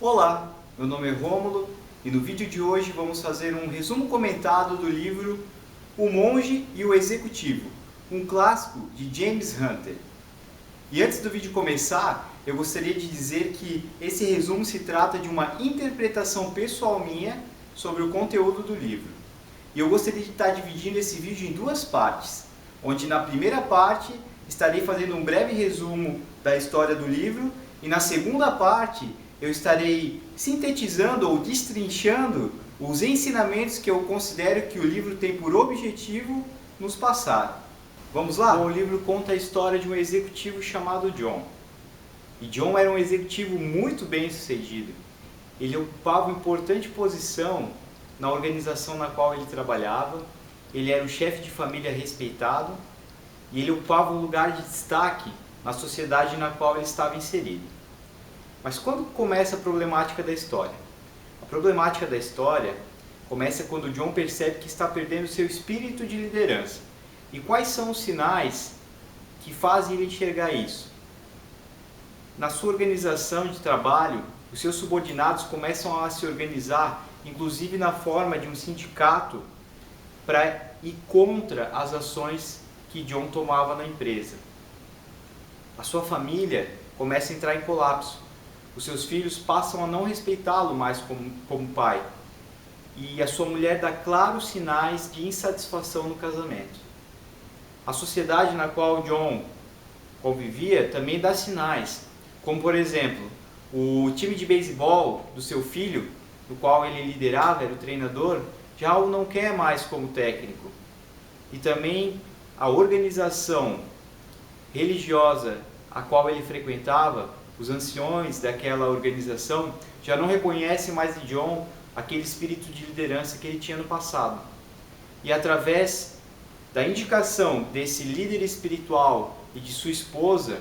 Olá, meu nome é Rômulo e no vídeo de hoje vamos fazer um resumo comentado do livro O Monge e o Executivo, um clássico de James Hunter. E antes do vídeo começar, eu gostaria de dizer que esse resumo se trata de uma interpretação pessoal minha sobre o conteúdo do livro. E eu gostaria de estar dividindo esse vídeo em duas partes, onde na primeira parte estarei fazendo um breve resumo da história do livro e na segunda parte eu estarei sintetizando ou destrinchando os ensinamentos que eu considero que o livro tem por objetivo nos passar. Vamos lá? Bom, o livro conta a história de um executivo chamado John. E John era um executivo muito bem sucedido. Ele ocupava uma importante posição na organização na qual ele trabalhava. Ele era um chefe de família respeitado e ele ocupava um lugar de destaque na sociedade na qual ele estava inserido. Mas quando começa a problemática da história? A problemática da história começa quando John percebe que está perdendo seu espírito de liderança. E quais são os sinais que fazem ele enxergar isso? Na sua organização de trabalho, os seus subordinados começam a se organizar, inclusive na forma de um sindicato, para ir contra as ações que John tomava na empresa. A sua família começa a entrar em colapso. Os seus filhos passam a não respeitá-lo mais como pai. E a sua mulher dá claros sinais de insatisfação no casamento. A sociedade na qual John convivia também dá sinais, como por exemplo, o time de beisebol do seu filho, no qual ele liderava, era o treinador, já o não quer mais como técnico. E também a organização religiosa a qual ele frequentava, os anciões daquela organização já não reconhecem mais em John aquele espírito de liderança que ele tinha no passado. E através da indicação desse líder espiritual e de sua esposa,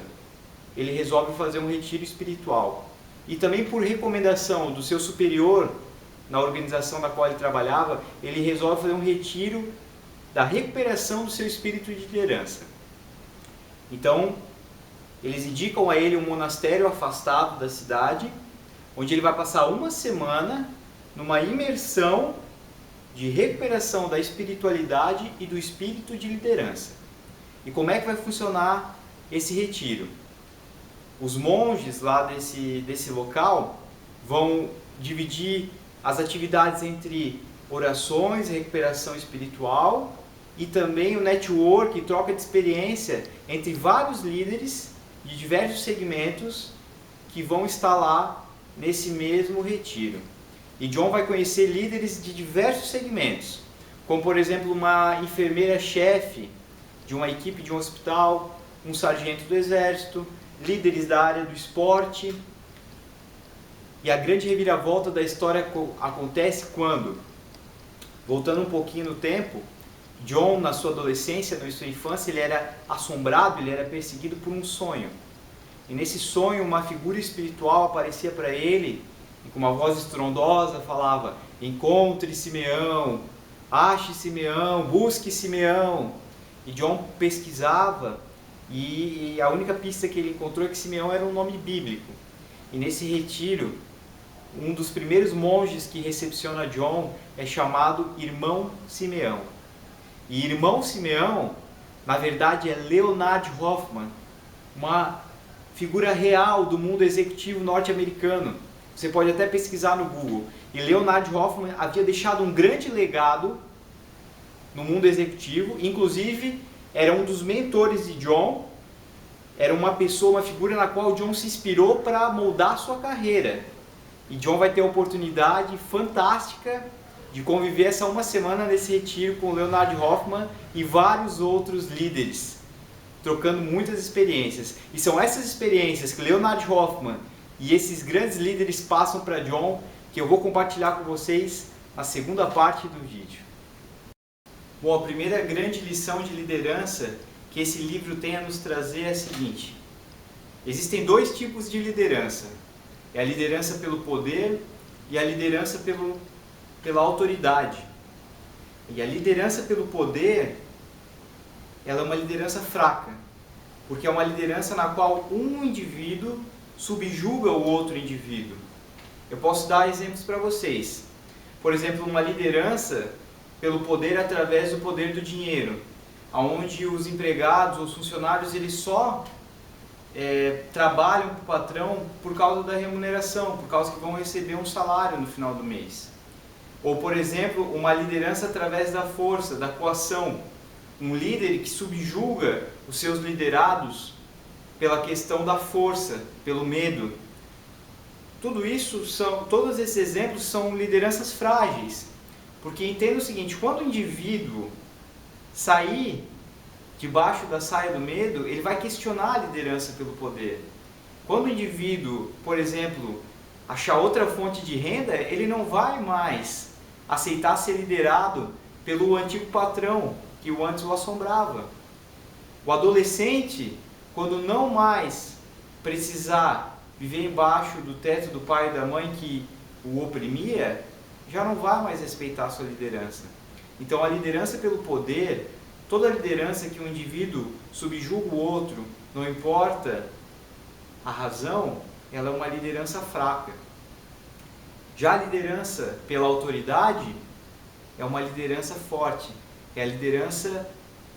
ele resolve fazer um retiro espiritual. E também por recomendação do seu superior na organização na qual ele trabalhava, ele resolve fazer um retiro da recuperação do seu espírito de liderança. Então, eles indicam a ele um monastério afastado da cidade, onde ele vai passar uma semana numa imersão de recuperação da espiritualidade e do espírito de liderança. E como é que vai funcionar esse retiro? Os monges lá desse local vão dividir as atividades entre orações, recuperação espiritual e também o network, troca de experiência entre vários líderes de diversos segmentos que vão estar lá nesse mesmo retiro. E John vai conhecer líderes de diversos segmentos, como por exemplo uma enfermeira-chefe de uma equipe de um hospital, um sargento do exército, líderes da área do esporte. E a grande reviravolta da história acontece quando, voltando um pouquinho no tempo, John, na sua adolescência, na sua infância, ele era assombrado, ele era perseguido por um sonho. E nesse sonho, uma figura espiritual aparecia para ele e com uma voz estrondosa falava: encontre Simeão, ache Simeão, busque Simeão. E John pesquisava e a única pista que ele encontrou é que Simeão era um nome bíblico. E nesse retiro, um dos primeiros monges que recepciona John é chamado Irmão Simeão. E Irmão Simeão, na verdade, é Leonard Hoffman, uma figura real do mundo executivo norte-americano. Você pode até pesquisar no Google. E Leonard Hoffman havia deixado um grande legado no mundo executivo, inclusive era um dos mentores de John, era uma pessoa, uma figura na qual John se inspirou para moldar sua carreira. E John vai ter a oportunidade fantástica de conviver essa uma semana nesse retiro com Leonard Hoffman e vários outros líderes, trocando muitas experiências. E são essas experiências que Leonard Hoffman e esses grandes líderes passam para John que eu vou compartilhar com vocês na segunda parte do vídeo. Bom, a primeira grande lição de liderança que esse livro tem a nos trazer é a seguinte: existem dois tipos de liderança. É a liderança pelo poder e a liderança pela autoridade. E a liderança pelo poder, ela é uma liderança fraca, porque é uma liderança na qual um indivíduo subjuga o outro indivíduo. Eu posso dar exemplos para vocês. Por exemplo, uma liderança pelo poder através do poder do dinheiro, onde os empregados, os funcionários, eles só trabalham para o patrão por causa da remuneração, por causa que vão receber um salário no final do mês. Ou, por exemplo, uma liderança através da força, da coação. Um líder que subjuga os seus liderados pela questão da força, pelo medo. Todos esses exemplos são lideranças frágeis. Porque entenda o seguinte, quando o indivíduo sair debaixo da saia do medo, ele vai questionar a liderança pelo poder. Quando o indivíduo, por exemplo, achar outra fonte de renda, ele não vai mais aceitar ser liderado pelo antigo patrão que antes o assombrava. O adolescente, quando não mais precisar viver embaixo do teto do pai e da mãe que o oprimia, já não vai mais respeitar a sua liderança. Então a liderança pelo poder, toda liderança que um indivíduo subjuga o outro, não importa a razão, ela é uma liderança fraca. Já a liderança pela autoridade é uma liderança forte, é a liderança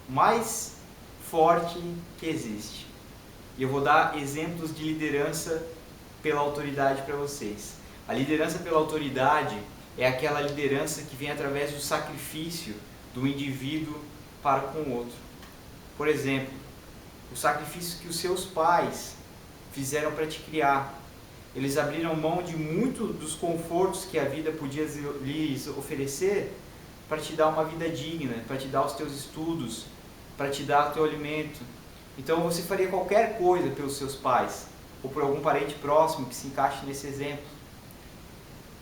mais forte que existe. E eu vou dar exemplos de liderança pela autoridade para vocês. A liderança pela autoridade é aquela liderança que vem através do sacrifício do indivíduo para com o outro. Por exemplo, o sacrifício que os seus pais fizeram para te criar. Eles abriram mão de muito dos confortos que a vida podia lhes oferecer para te dar uma vida digna, para te dar os teus estudos, para te dar o teu alimento. Então você faria qualquer coisa pelos seus pais, ou por algum parente próximo que se encaixe nesse exemplo.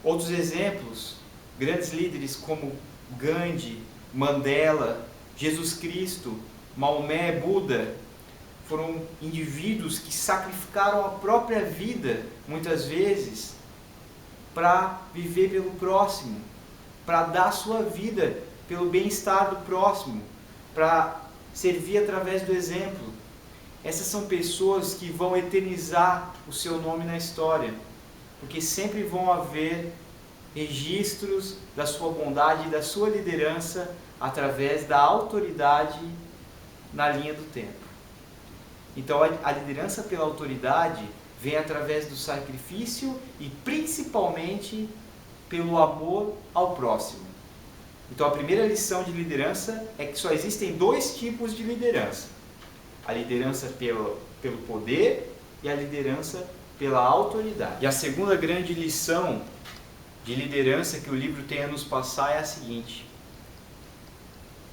Outros exemplos, grandes líderes como Gandhi, Mandela, Jesus Cristo, Maomé, Buda, foram indivíduos que sacrificaram a própria vida, muitas vezes, para viver pelo próximo, para dar a sua vida pelo bem-estar do próximo, para servir através do exemplo. Essas são pessoas que vão eternizar o seu nome na história, porque sempre vão haver registros da sua bondade e da sua liderança através da autoridade na linha do tempo. Então a liderança pela autoridade vem através do sacrifício e principalmente pelo amor ao próximo. Então a primeira lição de liderança é que só existem dois tipos de liderança. A liderança pelo poder e a liderança pela autoridade. E a segunda grande lição de liderança que o livro tem a nos passar é a seguinte: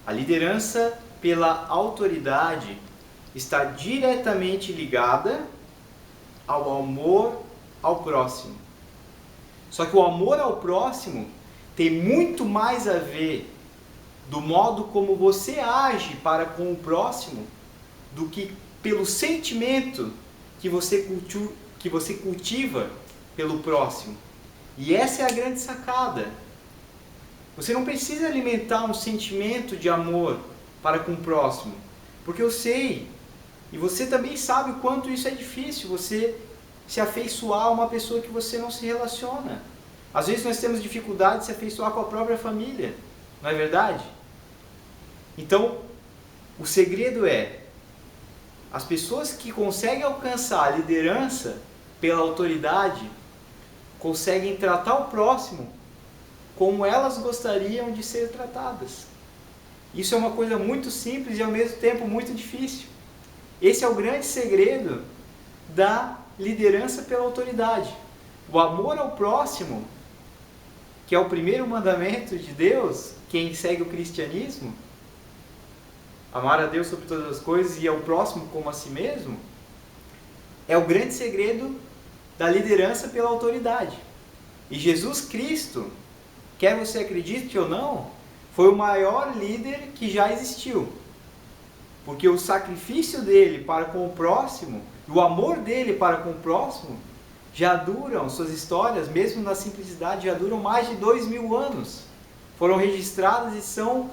a liderança pela autoridade está diretamente ligada ao amor ao próximo. Só que o amor ao próximo tem muito mais a ver do modo como você age para com o próximo do que pelo sentimento que você cultiva pelo próximo. E essa é a grande sacada. Você não precisa alimentar um sentimento de amor para com o próximo, porque eu sei, e você também sabe o quanto isso é difícil, você se afeiçoar a uma pessoa que você não se relaciona. Às vezes nós temos dificuldade de se afeiçoar com a própria família, não é verdade? Então, o segredo é, as pessoas que conseguem alcançar a liderança pela autoridade, conseguem tratar o próximo como elas gostariam de ser tratadas. Isso é uma coisa muito simples e ao mesmo tempo muito difícil. Esse é o grande segredo da liderança pela autoridade. O amor ao próximo, que é o primeiro mandamento de Deus, quem segue o cristianismo, amar a Deus sobre todas as coisas e ao próximo como a si mesmo, é o grande segredo da liderança pela autoridade. E Jesus Cristo, quer você acredite ou não, foi o maior líder que já existiu. Porque o sacrifício dele para com o próximo, o amor dele para com o próximo, já duram, suas histórias, mesmo na simplicidade, já duram mais de 2000 anos. Foram registradas e são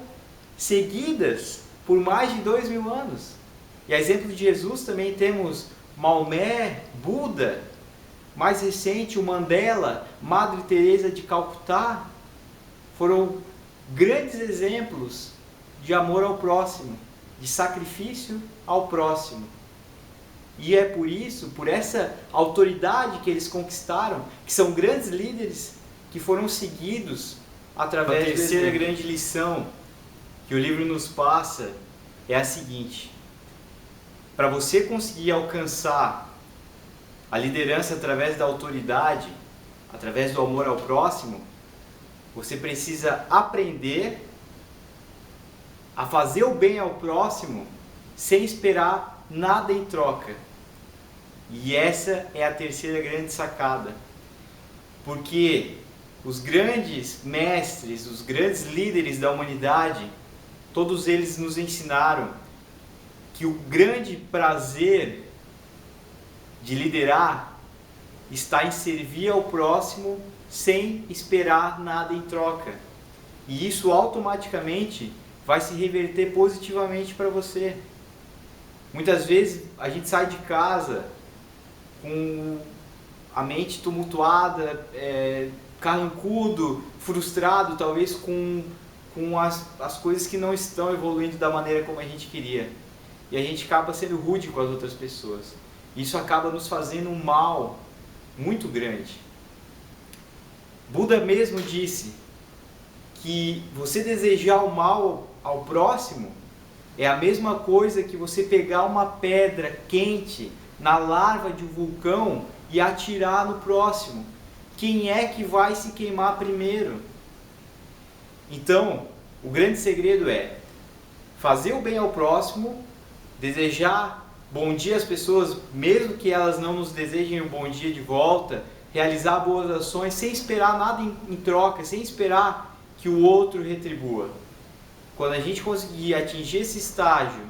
seguidas por mais de 2000 anos. E a exemplo de Jesus também temos Maomé, Buda, mais recente, o Mandela, Madre Teresa de Calcutá, foram grandes exemplos de amor ao próximo, de sacrifício ao próximo. E é por isso, por essa autoridade que eles conquistaram, que são grandes líderes que foram seguidos através da terceira grande lição que o livro nos passa é a seguinte: para você conseguir alcançar a liderança através da autoridade, através do amor ao próximo, você precisa aprender a fazer o bem ao próximo sem esperar nada em troca. E essa é a terceira grande sacada. Porque os grandes mestres, os grandes líderes da humanidade, todos eles nos ensinaram que o grande prazer de liderar está em servir ao próximo sem esperar nada em troca. E isso automaticamente vai se reverter positivamente para você. Muitas vezes a gente sai de casa com a mente tumultuada, carrancudo, frustrado, talvez com as coisas que não estão evoluindo da maneira como a gente queria. E a gente acaba sendo rude com as outras pessoas. Isso acaba nos fazendo um mal muito grande. Buda mesmo disse que você desejar o mal ao próximo é a mesma coisa que você pegar uma pedra quente na larva de um vulcão e atirar no próximo. Quem é que vai se queimar primeiro? Então, o grande segredo é fazer o bem ao próximo, desejar bom dia às pessoas, mesmo que elas não nos desejem um bom dia de volta, realizar boas ações sem esperar nada em troca, sem esperar que o outro retribua. Quando a gente conseguir atingir esse estágio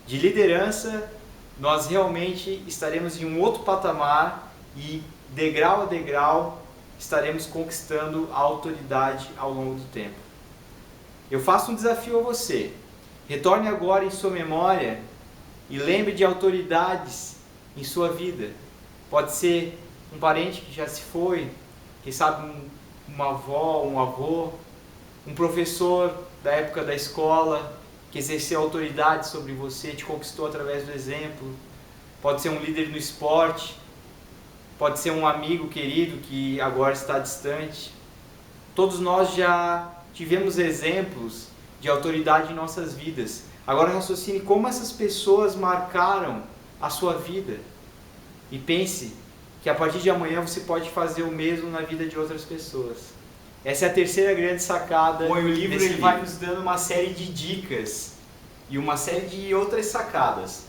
de liderança, nós realmente estaremos em um outro patamar e, degrau a degrau, estaremos conquistando a autoridade ao longo do tempo. Eu faço um desafio a você. Retorne agora em sua memória e lembre de autoridades em sua vida. Pode ser um parente que já se foi, quem sabe uma avó, um avô, um professor da época da escola que exerceu autoridade sobre você, te conquistou através do exemplo. Pode ser um líder no esporte, pode ser um amigo querido que agora está distante. Todos nós já tivemos exemplos de autoridade em nossas vidas. Agora raciocine como essas pessoas marcaram a sua vida e pense que a partir de amanhã você pode fazer o mesmo na vida de outras pessoas. Essa é a terceira grande sacada. Bom, e o livro ele vai nos dando uma série de dicas e uma série de outras sacadas.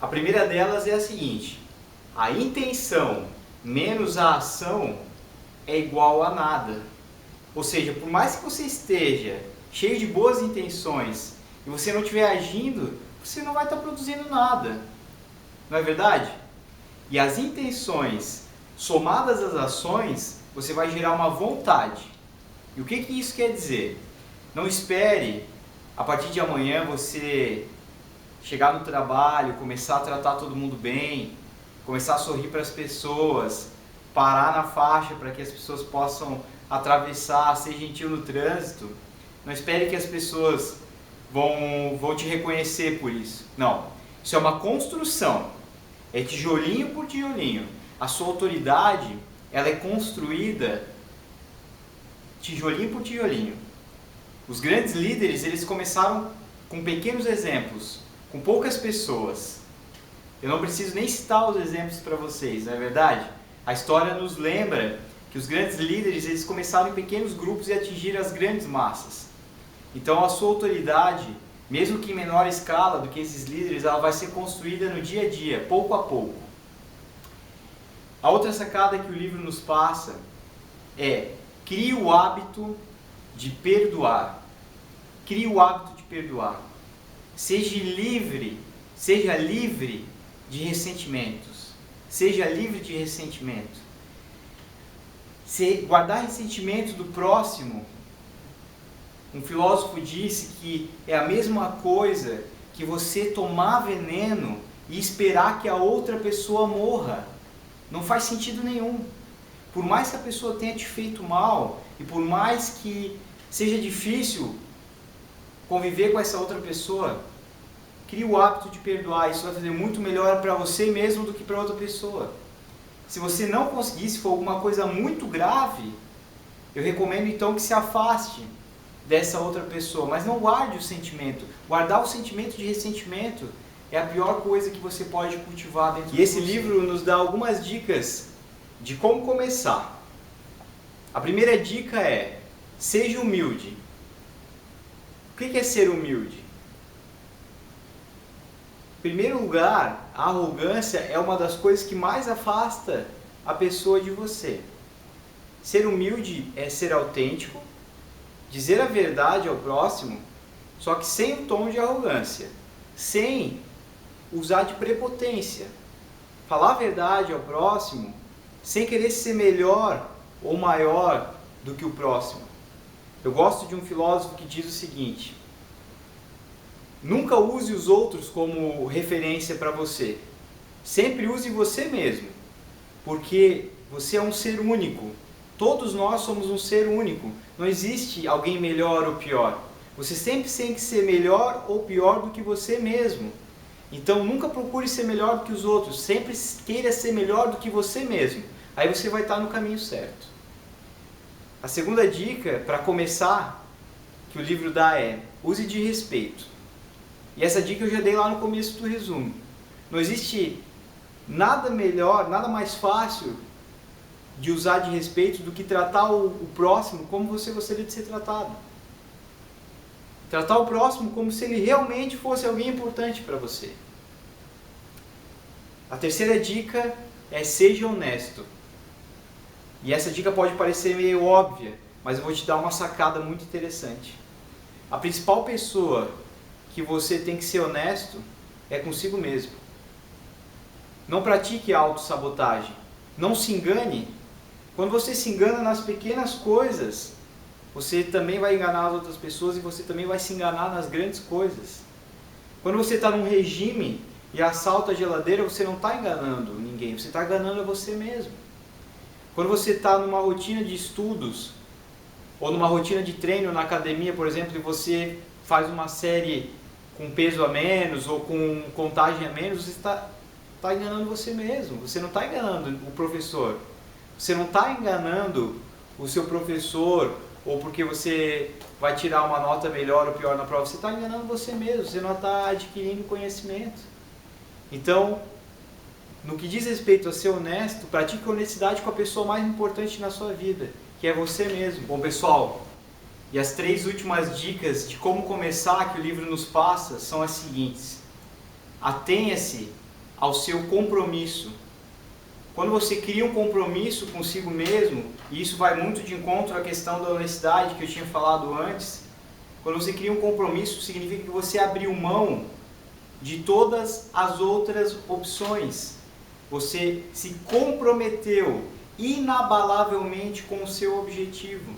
A primeira delas é a seguinte: a intenção menos a ação é igual a nada. Ou seja, por mais que você esteja cheio de boas intenções e você não estiver agindo, você não vai estar produzindo nada. Não é verdade? E as intenções somadas às ações, você vai gerar uma vontade. E o que isso quer dizer? Não espere a partir de amanhã você chegar no trabalho, começar a tratar todo mundo bem, começar a sorrir para as pessoas, parar na faixa para que as pessoas possam atravessar, ser gentil no trânsito. Não espere que as pessoas vão te reconhecer por isso. Não, isso é uma construção. É tijolinho por tijolinho. A sua autoridade, ela é construída tijolinho por tijolinho. Os grandes líderes, eles começaram com pequenos exemplos, com poucas pessoas. Eu não preciso nem citar os exemplos para vocês, não é verdade? A história nos lembra que os grandes líderes, eles começaram em pequenos grupos e atingiram as grandes massas. Então a sua autoridade, mesmo que em menor escala do que esses líderes, ela vai ser construída no dia a dia, pouco a pouco. A outra sacada que o livro nos passa é: crie o hábito de perdoar. Crie o hábito de perdoar. Seja livre de ressentimentos. Seja livre de ressentimento. Se guardar ressentimento do próximo, um filósofo disse que é a mesma coisa que você tomar veneno e esperar que a outra pessoa morra. Não faz sentido nenhum. Por mais que a pessoa tenha te feito mal e por mais que seja difícil conviver com essa outra pessoa, crie o hábito de perdoar. Isso vai fazer muito melhor para você mesmo do que para outra pessoa. Se você não conseguir, se for alguma coisa muito grave, eu recomendo então que se afaste dessa outra pessoa, mas não guarde o sentimento. Guardar o sentimento de ressentimento é a pior coisa que você pode cultivar dentro de você. E esse livro nos dá algumas dicas de como começar. A primeira dica é: seja humilde. O que é ser humilde? Em primeiro lugar, a arrogância é uma das coisas que mais afasta a pessoa de você. Ser humilde é ser autêntico, dizer a verdade ao próximo, só que sem o tom de arrogância, sem usar de prepotência. Falar a verdade ao próximo sem querer ser melhor ou maior do que o próximo. Eu gosto de um filósofo que diz o seguinte: nunca use os outros como referência para você. Sempre use você mesmo, porque você é um ser único. Todos nós somos um ser único. Não existe alguém melhor ou pior. Você sempre tem que ser melhor ou pior do que você mesmo. Então nunca procure ser melhor do que os outros. Sempre queira ser melhor do que você mesmo. Aí você vai estar no caminho certo. A segunda dica, para começar, que o livro dá é: use de respeito. E essa dica eu já dei lá no começo do resumo. Não existe nada melhor, nada mais fácil de usar de respeito do que tratar o próximo como você gostaria de ser tratado. Tratar o próximo como se ele realmente fosse alguém importante para você. A terceira dica é: seja honesto. E essa dica pode parecer meio óbvia, mas eu vou te dar uma sacada muito interessante. A principal pessoa que você tem que ser honesto é consigo mesmo. Não pratique autossabotagem. Não se engane. Quando você se engana nas pequenas coisas, você também vai enganar as outras pessoas e você também vai se enganar nas grandes coisas. Quando você está num regime e assalta a geladeira, você não está enganando ninguém, você está enganando a você mesmo. Quando você está numa rotina de estudos ou numa rotina de treino na academia, por exemplo, e você faz uma série com peso a menos ou com contagem a menos, você está enganando você mesmo. Você não está enganando o professor. Você não está enganando o seu professor ou porque você vai tirar uma nota melhor ou pior na prova. Você está enganando você mesmo. Você não está adquirindo conhecimento. Então, no que diz respeito a ser honesto, pratique honestidade com a pessoa mais importante na sua vida, que é você mesmo. Bom, pessoal, e as 3 últimas dicas de como começar que o livro nos passa são as seguintes. Atenha-se ao seu compromisso. Quando você cria um compromisso consigo mesmo, e isso vai muito de encontro à questão da honestidade que eu tinha falado antes, quando você cria um compromisso, significa que você abriu mão de todas as outras opções. Você se comprometeu inabalavelmente com o seu objetivo.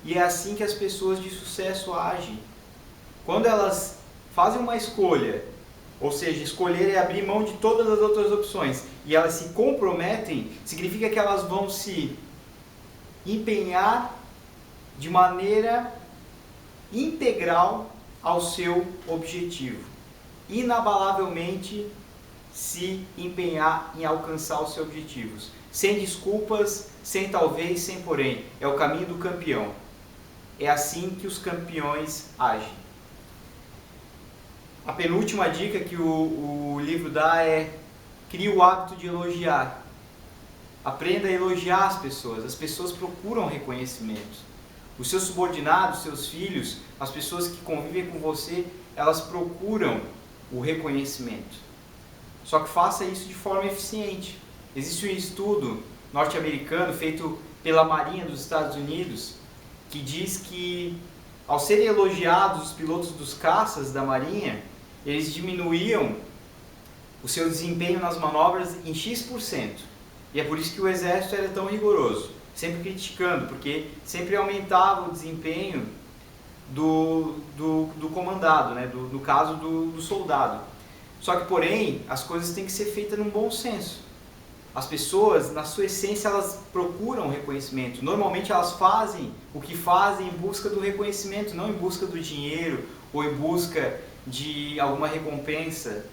E é assim que as pessoas de sucesso agem. Quando elas fazem uma escolha, ou seja, escolher é abrir mão de todas as outras opções, e elas se comprometem, significa que elas vão se empenhar de maneira integral ao seu objetivo. Inabalavelmente se empenhar em alcançar os seus objetivos. Sem desculpas, sem talvez, sem porém. É o caminho do campeão. É assim que os campeões agem. A penúltima dica que o livro dá é: crie o hábito de elogiar. Aprenda a elogiar as pessoas. As pessoas procuram reconhecimento. Os seus subordinados, seus filhos, as pessoas que convivem com você, elas procuram o reconhecimento. Só que faça isso de forma eficiente. Existe um estudo norte-americano feito pela Marinha dos Estados Unidos que diz que, ao serem elogiados os pilotos dos caças da Marinha, eles diminuíam o seu desempenho nas manobras em X%. E é por isso que o exército era tão rigoroso, sempre criticando, porque sempre aumentava o desempenho do comandado, né? No caso do soldado. Só que, porém, as coisas têm que ser feitas num bom senso. As pessoas, na sua essência, elas procuram reconhecimento. Normalmente elas fazem o que fazem em busca do reconhecimento, não em busca do dinheiro ou em busca de alguma recompensa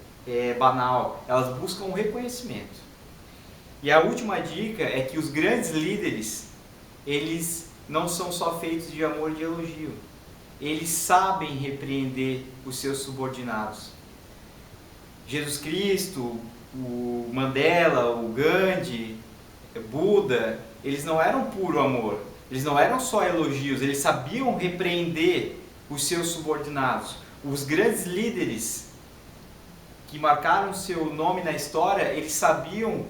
banal. Elas buscam o reconhecimento. E a última dica é que os grandes líderes, eles não são só feitos de amor e de elogio. Eles sabem repreender os seus subordinados. Jesus Cristo, o Mandela, o Gandhi, Buda, eles não eram puro amor, eles não eram só elogios, eles sabiam repreender os seus subordinados. Os grandes líderes que marcaram seu nome na história, eles sabiam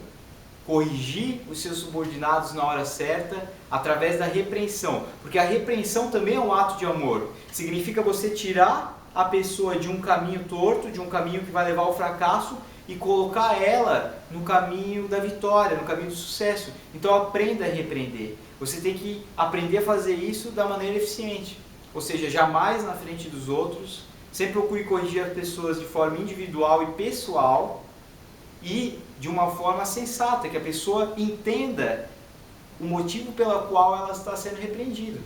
corrigir os seus subordinados na hora certa através da repreensão, porque a repreensão também é um ato de amor. Significa você tirar a pessoa de um caminho torto, de um caminho que vai levar ao fracasso e colocar ela no caminho da vitória, no caminho do sucesso. Então aprenda a repreender. Você tem que aprender a fazer isso da maneira eficiente, ou seja, jamais na frente dos outros. Sempre procure corrigir as pessoas de forma individual e pessoal e de uma forma sensata, que a pessoa entenda o motivo pela qual ela está sendo repreendida.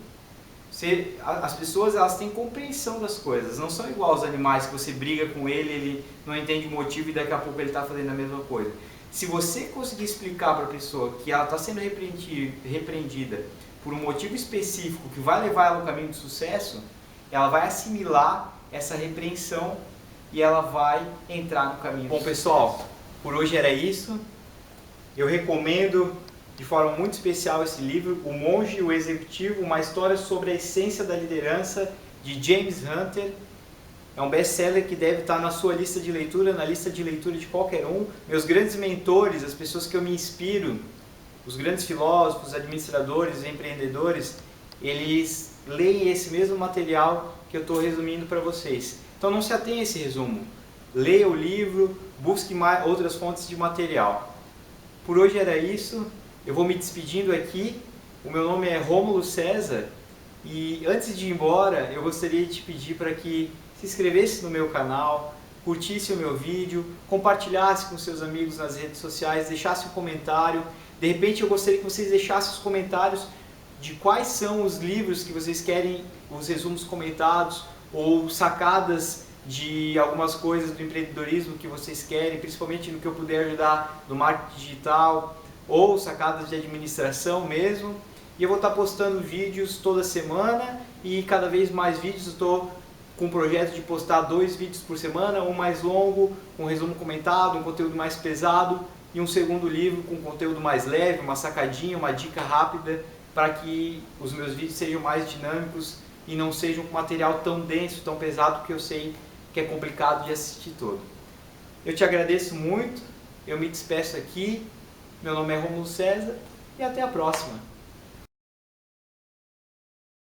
As pessoas, elas têm compreensão das coisas, não são igual aos animais que você briga com ele não entende o motivo e daqui a pouco ele está fazendo a mesma coisa. Se você conseguir explicar para a pessoa que ela está sendo repreendida por um motivo específico que vai levar ela ao caminho do sucesso, ela vai assimilar essa repreensão e ela vai entrar no caminho do sucesso. Bom, pessoal, por hoje era isso. Eu recomendo de forma muito especial esse livro, O Monge e o Executivo, uma história sobre a essência da liderança, de James Hunter. É um best-seller que deve estar na sua lista de leitura, na lista de leitura de qualquer um. Meus grandes mentores, as pessoas que eu me inspiro, os grandes filósofos, administradores, empreendedores, eles leem esse mesmo material que eu estou resumindo para vocês. Então não se atenha a esse resumo. Leia o livro, busque outras fontes de material. Por hoje era isso. Eu vou me despedindo aqui. O meu nome é Rômulo César e antes de ir embora eu gostaria de te pedir para que se inscrevesse no meu canal, curtisse o meu vídeo, compartilhasse com seus amigos nas redes sociais, deixasse um comentário. De repente eu gostaria que vocês deixassem os comentários de quais são os livros que vocês querem, os resumos comentados ou sacadas de algumas coisas do empreendedorismo que vocês querem, principalmente no que eu puder ajudar no marketing digital ou sacadas de administração mesmo. E eu vou estar postando vídeos toda semana e cada vez mais vídeos. Eu estou com um projeto de postar 2 vídeos por semana, um mais longo, com resumo comentado, um conteúdo mais pesado e um segundo livro com conteúdo mais leve, uma sacadinha, uma dica rápida para que os meus vídeos sejam mais dinâmicos e não sejam com material tão denso, tão pesado, que eu sei que é complicado de assistir todo. Eu te agradeço muito, eu me despeço aqui, meu nome é Rômulo César e até a próxima.